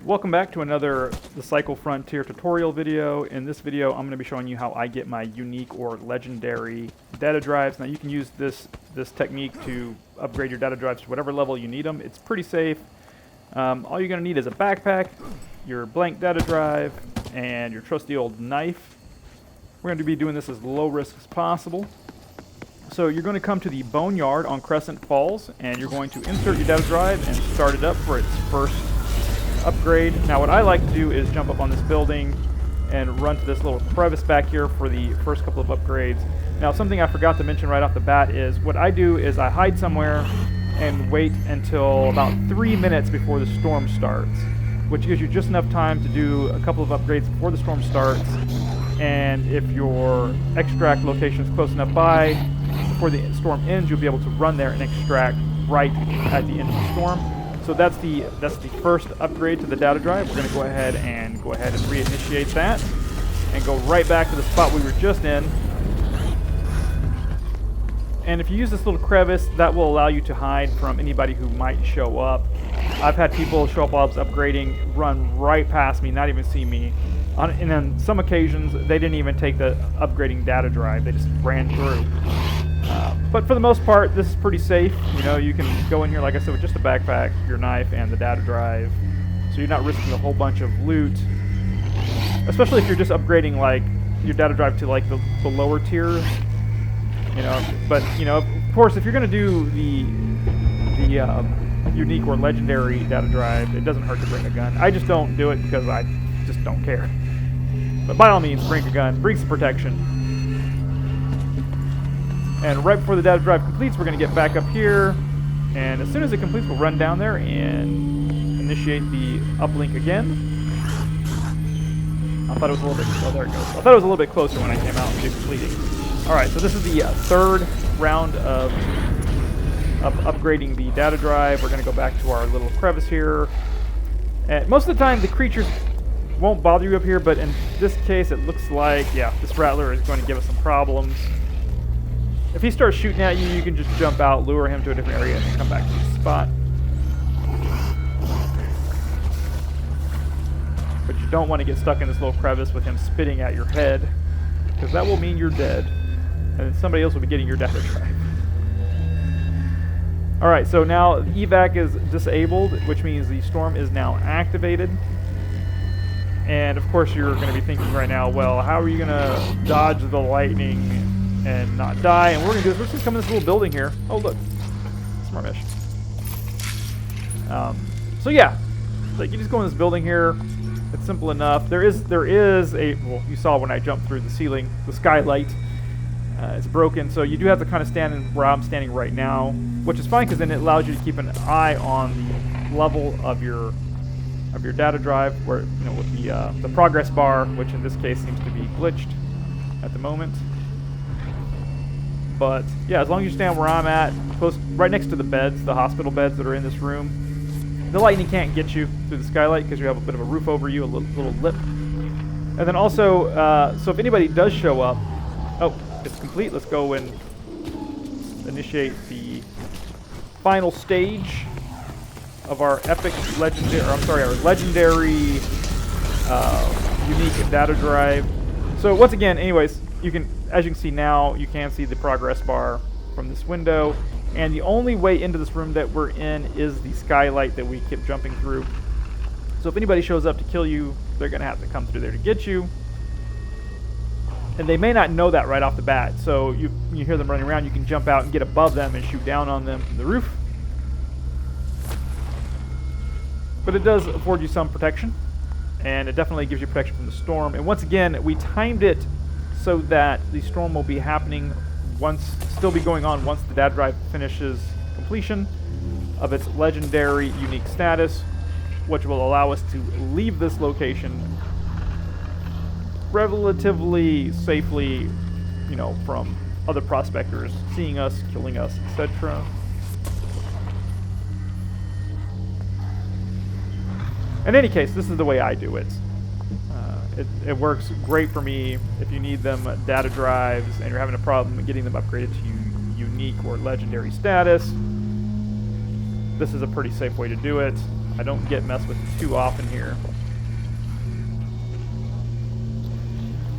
Welcome back to another The Cycle Frontier tutorial video. In this video, I'm going to be showing you how I get my unique or legendary data drives. Now you can use this technique to upgrade your data drives to whatever level you need them. It's pretty safe. All you're going to need is a backpack, your blank data drive, and your trusty old knife. We're going to be doing this as low risk as possible. So you're going to come to the Boneyard on Crescent Falls, and you're going to insert your data drive and start it up for its first upgrade. Now what I like to do is jump up on this building and run to this little crevice back here for the first couple of upgrades. Now something I forgot to mention right off the bat is what I do is I hide somewhere and wait until about 3 minutes before the storm starts, which gives you just enough time to do a couple of upgrades before the storm starts. And if your extract location is close enough by before the storm ends, you'll be able to run there and extract right at the end of the storm. So that's the first upgrade to the data drive. We're going to go ahead and reinitiate that and go right back to the spot we were just in. And if you use this little crevice, that will allow you to hide from anybody who might show up. I've had people show up while I was upgrading, run right past me, not even see me. And on some occasions, they didn't even take the upgrading data drive. They just ran through. But for the most part, this is pretty safe. You know, you can go in here, like I said, with just a backpack, your knife, and the data drive. So you're not risking a whole bunch of loot. Especially if you're just upgrading, like, your data drive to, like, the lower tiers. You know, but, you know, of course, if you're going to do the unique or legendary data drive, it doesn't hurt to bring a gun. I just don't do it because I just don't care. But by all means, bring a gun, bring some protection. And right before the data drive completes, we're going to get back up here. And as soon as it completes, we'll run down there and initiate the uplink again. I thought it was a little bit, oh, there it goes. I thought it was a little bit closer when I came out to completing. All right, so this is the third round of upgrading the data drive. We're going to go back to our little crevice here. And most of the time, the creatures won't bother you up here, but in this case, it looks like, yeah, this rattler is going to give us some problems. If he starts shooting at you, you can just jump out, lure him to a different area, and then come back to the spot. But you don't want to get stuck in this little crevice with him spitting at your head, because that will mean you're dead, and then somebody else will be getting your data drive. Alright, so now Evac is disabled, which means the storm is now activated. And of course you're going to be thinking right now, well, how are you going to dodge the lightning and not die? And we're going to do this. We're just going to come in this little building here. Oh, look. Smart mesh. So yeah, like you just go in this building here. It's simple enough. There is a, well, you saw when I jumped through the ceiling, the skylight. It's broken, so you do have to kind of stand in where I'm standing right now, which is fine because then it allows you to keep an eye on the level of your data drive, where, you know, with the progress bar, which in this case seems to be glitched at the moment. But yeah, as long as you stand where I'm at, close, right next to the beds, the hospital beds that are in this room, the lightning can't get you through the skylight because you have a bit of a roof over you, a little lip. And then also, so if anybody does show up, oh, it's complete. Let's go and initiate the final stage of our epic legendary, our legendary unique data drive. So once again, anyways, you can, as you can see now, you can see the progress bar from this window, and the only way into this room that we're in is the skylight that we keep jumping through. So if anybody shows up to kill you, they're going to have to come through there to get you. And they may not know that right off the bat, so you hear them running around, you can jump out and get above them and shoot down on them from the roof. But it does afford you some protection, and it definitely gives you protection from the storm. And once again, we timed it so that the storm will be happening still be going on once the data drive finishes completion of its legendary unique status, which will allow us to leave this location relatively safely, you know, from other prospectors seeing us, killing us, etc. In any case, this is the way I do it. It works great for me if you need them data drives and you're having a problem getting them upgraded to unique or legendary status. This is a pretty safe way to do it. I don't get messed with too often here.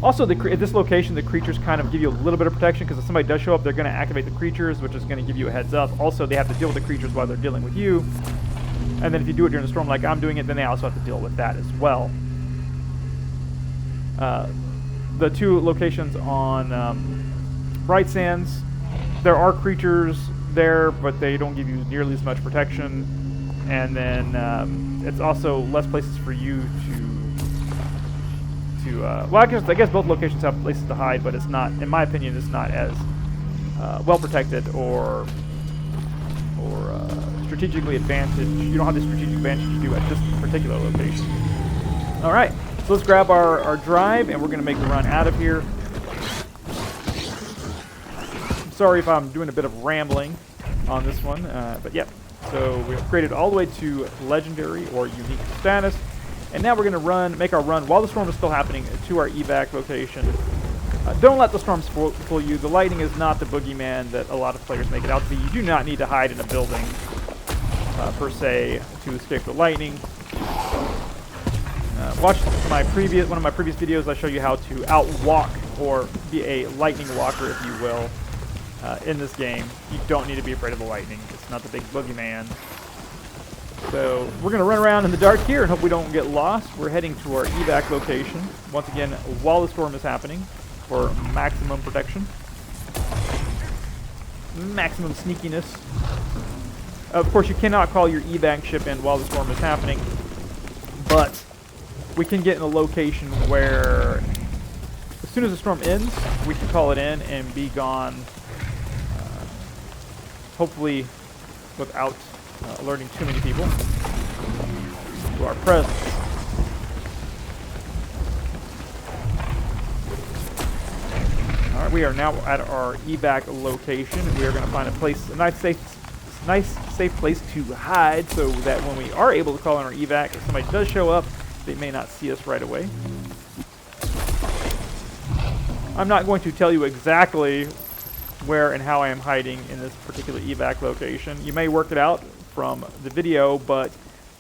Also, at this location, the creatures kind of give you a little bit of protection, because if somebody does show up, they're going to activate the creatures, which is going to give you a heads up. Also, they have to deal with the creatures while they're dealing with you. And then if you do it during the storm like I'm doing it, then they also have to deal with that as well. The two locations on Bright Sands, there are creatures there, but they don't give you nearly as much protection. And then it's also less places for you to well, I guess both locations have places to hide, but it's not, in my opinion, it's not as well protected or strategically advantaged. You don't have the strategic advantage you do at this particular location. All right, so let's grab our drive, and we're going to make the run out of here. I'm sorry if I'm doing a bit of rambling on this one, but yeah. So we upgraded all the way to legendary or unique status. And now we're going to make our run while the storm is still happening to our evac location. Don't let the storms fool you. The lightning is not the boogeyman that a lot of players make it out to be. You do not need to hide in a building, per se, to escape the lightning. Watch one of my previous videos. I show you how to outwalk, or be a lightning walker, if you will, in this game. You don't need to be afraid of the lightning. It's not the big boogeyman. So we're going to run around in the dark here and hope we don't get lost. We're heading to our evac location, once again, while the storm is happening, for maximum protection. Maximum sneakiness. Of course, you cannot call your evac ship in while the storm is happening, but we can get in a location where, as soon as the storm ends, we can call it in and be gone, hopefully without alerting too many people to our presence. Alright, we are now at our evac location. We are going to find a nice safe place to hide, so that when we are able to call in our evac, if somebody does show up, they may not see us right away. I'm not going to tell you exactly where and how I am hiding in this particular evac location. You may work it out from the video, but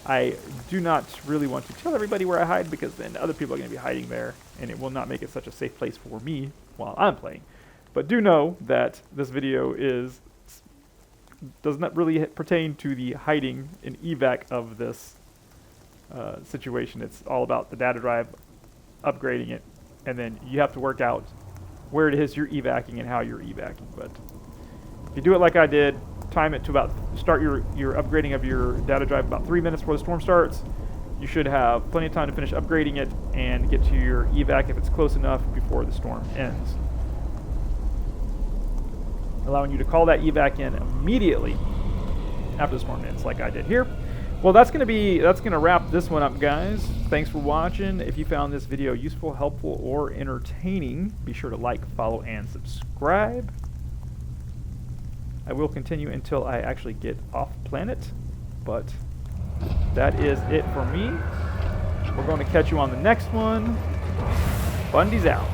I do not really want to tell everybody where I hide, because then other people are going to be hiding there, and it will not make it such a safe place for me while I'm playing. But do know that this video does not really pertain to the hiding in evac of this situation. It's all about the data drive, upgrading it, and then you have to work out where it is you're evacing and how you're evacing. But if you do it like I did, time it to start your upgrading of your data drive about 3 minutes before the storm starts. You should have plenty of time to finish upgrading it and get to your evac if it's close enough before the storm ends, allowing you to call that evac in immediately after the storm ends, like I did here. Well, that's gonna wrap this one up, guys. Thanks for watching. If you found this video useful, helpful, or entertaining, be sure to like, follow, and subscribe. I will continue until I actually get off planet, but that is it for me. We're going to catch you on the next one. Fundies out.